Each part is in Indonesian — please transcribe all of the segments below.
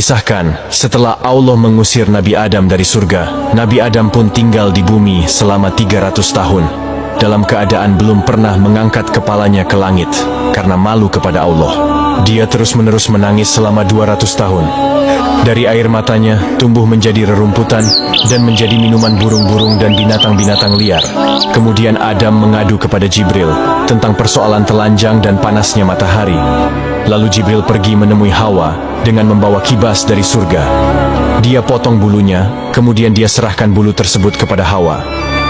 Kisahkan, setelah Allah mengusir Nabi Adam dari surga, Nabi Adam pun tinggal di bumi selama 300 tahun, dalam keadaan belum pernah mengangkat kepalanya ke langit, karena malu kepada Allah. Dia terus-menerus menangis selama 200 tahun. Dari air matanya, tumbuh menjadi rerumputan, dan menjadi minuman burung-burung dan binatang-binatang liar. Kemudian Adam mengadu kepada Jibril, tentang persoalan telanjang dan panasnya matahari. Lalu Jibril pergi menemui Hawa, dengan membawa kibas dari surga. Dia potong bulunya, kemudian dia serahkan bulu tersebut kepada Hawa.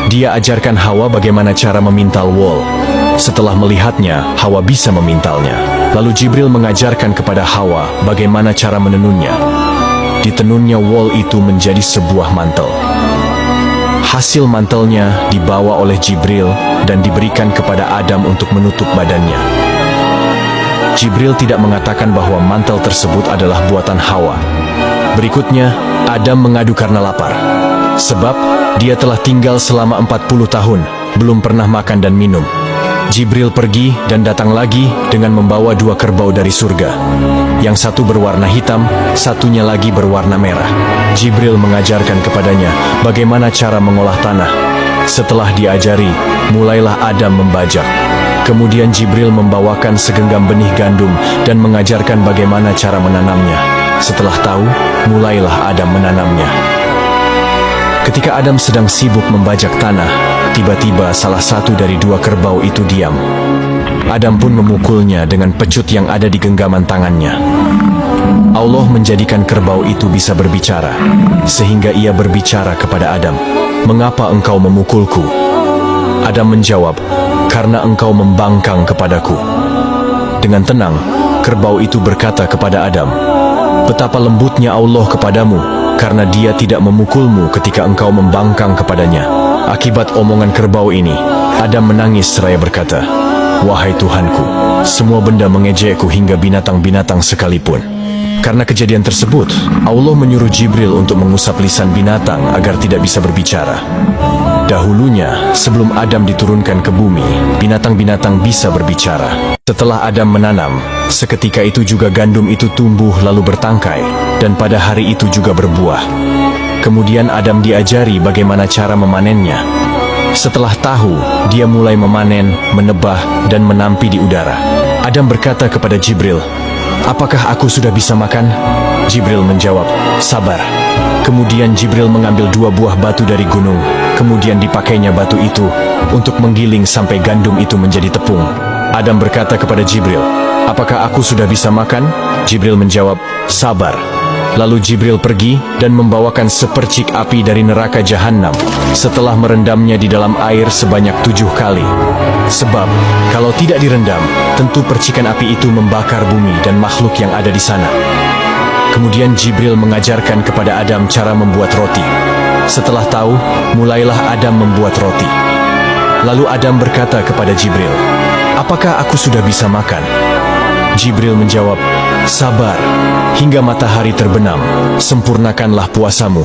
Dia ajarkan Hawa bagaimana cara memintal wol. Setelah melihatnya, Hawa bisa memintalnya. Lalu Jibril mengajarkan kepada Hawa bagaimana cara menenunnya. Ditenunnya wol itu menjadi sebuah mantel. Hasil mantelnya dibawa oleh Jibril dan diberikan kepada Adam untuk menutup badannya. Jibril tidak mengatakan bahwa mantel tersebut adalah buatan Hawa. Berikutnya, Adam mengadu karena lapar. Sebab, dia telah tinggal selama 40 tahun, belum pernah makan dan minum. Jibril pergi dan datang lagi dengan membawa 2 kerbau dari surga. Yang satu berwarna hitam, satunya lagi berwarna merah. Jibril mengajarkan kepadanya bagaimana cara mengolah tanah. Setelah diajari, mulailah Adam membajak. Kemudian Jibril membawakan segenggam benih gandum dan mengajarkan bagaimana cara menanamnya. Setelah tahu, mulailah Adam menanamnya. Ketika Adam sedang sibuk membajak tanah, tiba-tiba salah satu dari 2 kerbau itu diam. Adam pun memukulnya dengan pecut yang ada di genggaman tangannya. Allah menjadikan kerbau itu bisa berbicara, sehingga ia berbicara kepada Adam, "Mengapa engkau memukulku?" Adam menjawab, "Karena engkau membangkang kepadaku." Dengan tenang, kerbau itu berkata kepada Adam, "Betapa lembutnya Allah kepadamu, karena dia tidak memukulmu ketika engkau membangkang kepadanya." Akibat omongan kerbau ini, Adam menangis seraya berkata, "Wahai Tuhanku, semua benda mengejekku hingga binatang-binatang sekalipun." Karena kejadian tersebut, Allah menyuruh Jibril untuk mengusap lisan binatang agar tidak bisa berbicara. Dahulunya, sebelum Adam diturunkan ke bumi, binatang-binatang bisa berbicara. Setelah Adam menanam, seketika itu juga gandum itu tumbuh lalu bertangkai, dan pada hari itu juga berbuah. Kemudian Adam diajari bagaimana cara memanennya. Setelah tahu, dia mulai memanen, menebah, dan menampi di udara. Adam berkata kepada Jibril, "Apakah aku sudah bisa makan?" Jibril menjawab, "Sabar." Kemudian Jibril mengambil 2 buah batu dari gunung, kemudian dipakainya batu itu untuk menggiling sampai gandum itu menjadi tepung. Adam berkata kepada Jibril, "Apakah aku sudah bisa makan?" Jibril menjawab, "Sabar." Lalu Jibril pergi dan membawakan sepercik api dari neraka jahanam setelah merendamnya di dalam air sebanyak 7 kali. Sebab, kalau tidak direndam, tentu percikan api itu membakar bumi dan makhluk yang ada di sana. Kemudian Jibril mengajarkan kepada Adam cara membuat roti. Setelah tahu, mulailah Adam membuat roti. Lalu Adam berkata kepada Jibril, "Apakah aku sudah bisa makan?" Jibril menjawab, "Sabar, hingga matahari terbenam, sempurnakanlah puasamu."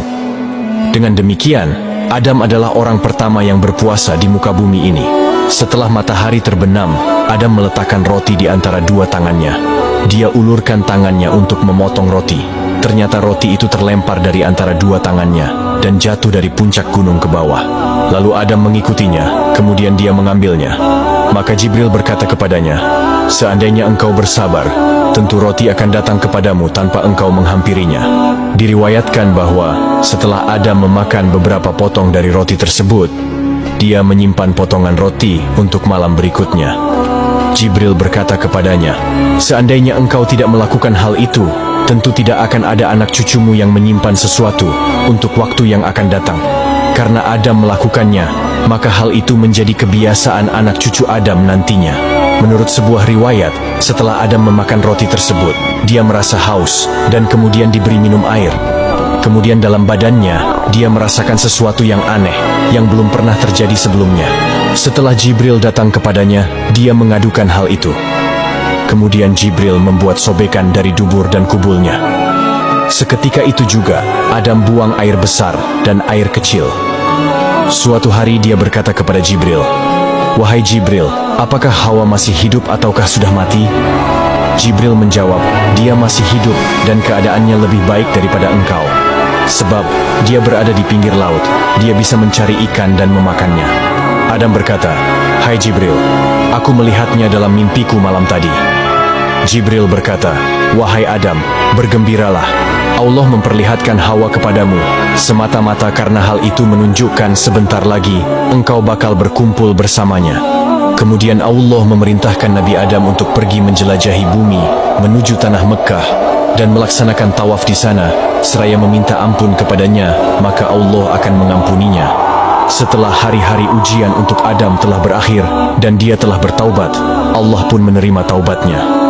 Dengan demikian, Adam adalah orang pertama yang berpuasa di muka bumi ini. Setelah matahari terbenam, Adam meletakkan roti di antara 2 tangannya. Dia ulurkan tangannya untuk memotong roti. Ternyata roti itu terlempar dari antara 2 tangannya dan jatuh dari puncak gunung ke bawah. Lalu Adam mengikutinya, kemudian dia mengambilnya. Maka Jibril berkata kepadanya, "Seandainya engkau bersabar, tentu roti akan datang kepadamu tanpa engkau menghampirinya." Diriwayatkan bahwa setelah Adam memakan beberapa potong dari roti tersebut, dia menyimpan potongan roti untuk malam berikutnya. Jibril berkata kepadanya, "Seandainya engkau tidak melakukan hal itu, tentu tidak akan ada anak cucumu yang menyimpan sesuatu untuk waktu yang akan datang. Karena Adam melakukannya, maka hal itu menjadi kebiasaan anak cucu Adam nantinya." Menurut sebuah riwayat, setelah Adam memakan roti tersebut, dia merasa haus dan kemudian diberi minum air. Kemudian dalam badannya, dia merasakan sesuatu yang aneh, yang belum pernah terjadi sebelumnya. Setelah Jibril datang kepadanya, dia mengadukan hal itu. Kemudian Jibril membuat sobekan dari dubur dan kubulnya. Seketika itu juga, Adam buang air besar dan air kecil. Suatu hari dia berkata kepada Jibril, "Wahai Jibril, apakah Hawa masih hidup ataukah sudah mati?" Jibril menjawab, dia masih hidup dan keadaannya lebih baik daripada engkau. Sebab dia berada di pinggir laut, dia bisa mencari ikan dan memakannya. Adam berkata, hai Jibril, aku melihatnya dalam mimpiku malam tadi. Jibril berkata, wahai Adam, bergembiralah. Allah memperlihatkan Hawa kepadamu, semata-mata karena hal itu menunjukkan sebentar lagi engkau bakal berkumpul bersamanya. Kemudian Allah memerintahkan Nabi Adam untuk pergi menjelajahi bumi, menuju tanah Mekkah, dan melaksanakan tawaf di sana, seraya meminta ampun kepadanya, maka Allah akan mengampuninya. Setelah hari-hari ujian untuk Adam telah berakhir, dan dia telah bertaubat, Allah pun menerima taubatnya.